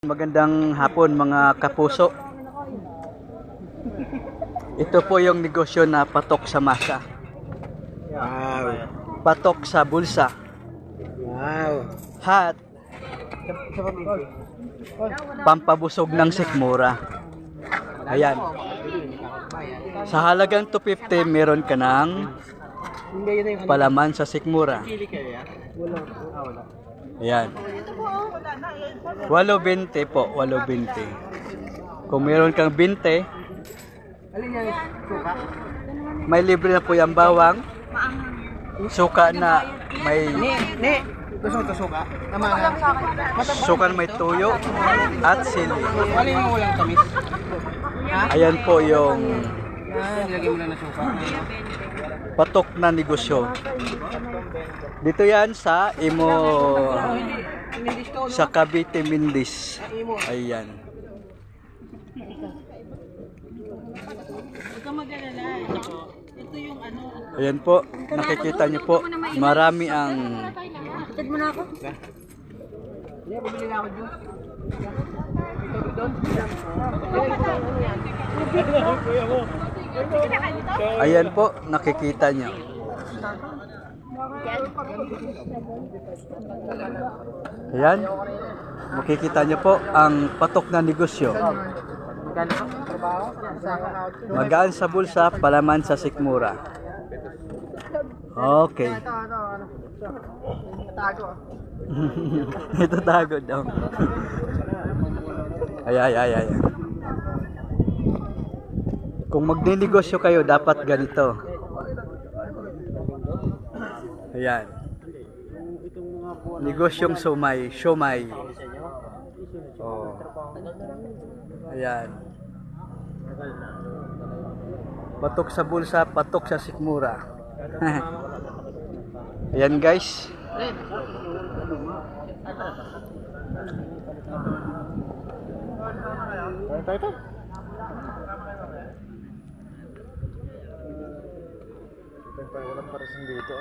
Magandang hapon mga kapuso. Ito po yung negosyo na patok sa masa. Wow. Patok sa bulsa. Wow. Hat. Pampabusog ng sikmura. Ayan. Sa halagang 250 meron ka ng palaman sa sikmura. Ayan. 8.20 po, 8.20. Kung meron kang 20, may libre na po yung bawang. Suka na may Gusto mo ito suka? Tama suka na may tuyo at sili. Alin mo walang tamis? Ayan po yung Nilagay mo lang na suka. patok na negosyo. Dito yan sa sa Cavite Mindis. Ayan. Huwag kang mag-alala. Ito yung ano. Ayan po, nakikita niyo po, marami ang Hatid mo na ako. Yeah, bumili na ako juice. ayan po, nakikita niyo. Ayan, makikita niyo po ang patok na negosyo. Magaan sa bulsa, palaman sa sikmura. Okay. Ito tago daw. Ay. Kung magninegosyo kayo, dapat ganito. Ayan. Negosyong siomay. Oh. Ayan. Patok sa bulsa, patok sa sikmura. Ayan guys. Ito. Walang parasin dito.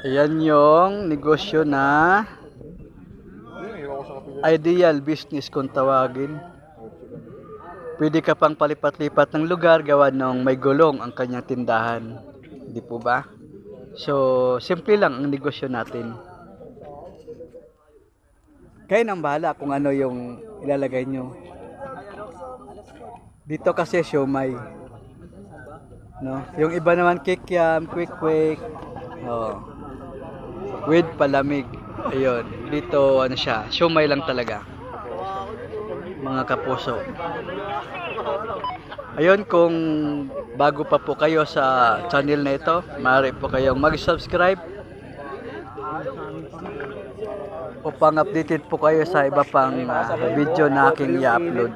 Ayan yung negosyo na ideal business kung tawagin. Pwede ka pang palipat-lipat ng lugar gawa ng may gulong ang kanyang tindahan. Di po ba? So, simple lang ang negosyo natin. Kayo nang bahala kung ano yung ilalagay nyo. Dito kasi siomay. No? Yung iba naman kikiam, quick. Oh. With palamig. Ayun. Dito ano siya, siomay lang talaga. Mga kapuso. Ayun, kung bago pa po kayo sa channel na ito, maaari po kayong mag-subscribe upang updated po kayo sa iba pang video na aking i-upload.